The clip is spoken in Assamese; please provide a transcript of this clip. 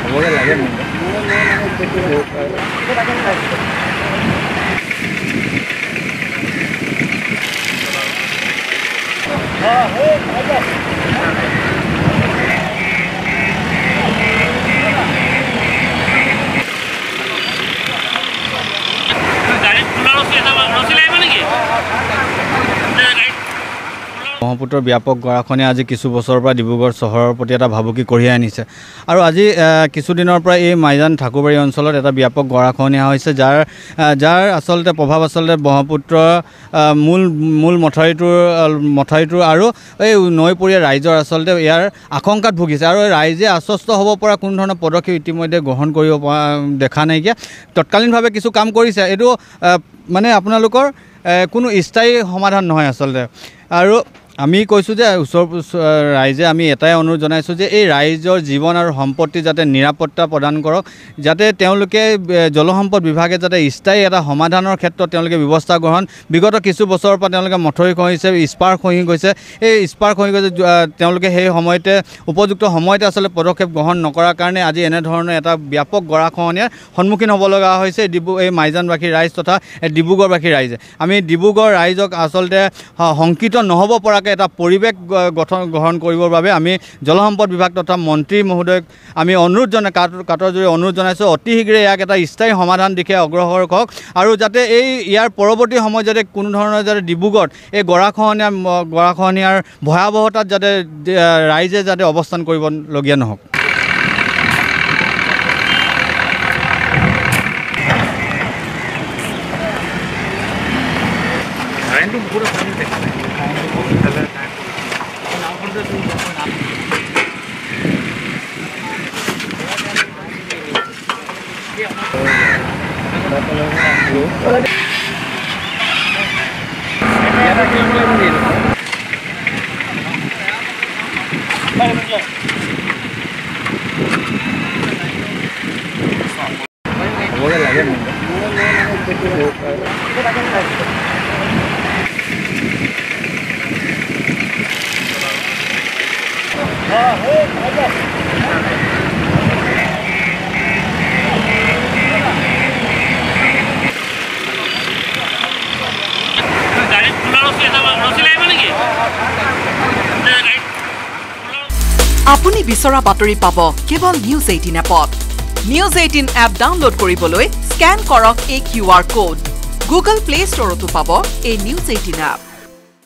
হ'বগে লাগে ব্ৰহ্মপুত্ৰৰ ব্যাপক গৰাখহনীয়া আজি কিছু বছৰৰ পৰা ডিব্ৰুগড় চহৰৰ প্ৰতি এটা ভাবুকি কঢ়িয়াই আনিছে আৰু আজি কিছুদিনৰ পৰা এই মাইজান ঠাকুৰবাৰী অঞ্চলত এটা ব্যাপক গৰাখহনীয়া হৈছে যাৰ আচলতে প্ৰভাৱ আচলতে ব্ৰহ্মপুত্ৰ মূল মথাউৰিটোৰ আৰু এই নৈপৰীয়া ৰাইজৰ আচলতে ইয়াৰ আশংকাত ভুগিছে আৰু ৰাইজে আশ্বস্ত হ'ব পৰা কোনো ধৰণৰ পদক্ষেপ ইতিমধ্যে গ্ৰহণ কৰিব পৰা দেখা নাইকিয়া তৎকালীনভাৱে কিছু কাম কৰিছে এইটো মানে আপোনালোকৰ কোনো স্থায়ী সমাধান নহয় আচলতে আৰু আমি কৈছোঁ যে ৰাইজে আমি এটাই অনুৰোধ জনাইছোঁ যে এই ৰাইজৰ জীৱন আৰু সম্পত্তি যাতে নিৰাপত্তা প্ৰদান কৰক যাতে তেওঁলোকে জলসম্পদ বিভাগে যাতে স্থায়ী এটা সমাধানৰ ক্ষেত্ৰত তেওঁলোকে ব্যৱস্থা গ্ৰহণ বিগত কিছু বছৰৰ পৰা তেওঁলোকে মথাউৰি খহিছে স্পাৰ খহি গৈছে এই স্পাৰ খহি গৈছে তেওঁলোকে সেই সময়তে উপযুক্ত সময়তে আচলতে পদক্ষেপ গ্ৰহণ নকৰাৰ কাৰণে আজি এনেধৰণৰ এটা ব্যাপক গৰাখহনীয়াৰ সন্মুখীন হ'ব লগা হৈছে এই মাইজানবাসী ৰাইজ তথা ডিব্ৰুগড়বাসী ৰাইজে আমি ডিব্ৰুগড় ৰাইজক আচলতে শংকিত নহ'ব পৰা এটা পৰিৱেশ গ্ৰহণ কৰিবৰ বাবে আমি জলসম্পদ বিভাগ তথা মন্ত্ৰী মহোদয়ক আমি অনুৰোধ কাটৰ জৰিয়তে অনুৰোধ জনাইছোঁ অতি শীঘ্ৰে ইয়াক এটা স্থায়ী সমাধান দিশে অগ্ৰসৰ হওক আৰু যাতে ইয়াৰ পৰৱৰ্তী সময়ত যাতে কোনো ধৰণৰ যাতে ডিব্ৰুগড়ত এই গৰাখহনীয়াৰ ভয়াৱহতাত যাতে ৰাইজে যাতে অৱস্থান কৰিবলগীয়া নহওক আপুনি বিচৰা বাতৰি পাব কেৱল নিউজ 18 এপত নিউজ 18 এপ ডাউনলোড কৰিবলৈ স্ক্যান কৰক এই QR কোড গুগল প্লে ষ্টৰতো পাব এই নিউজ 18 এপ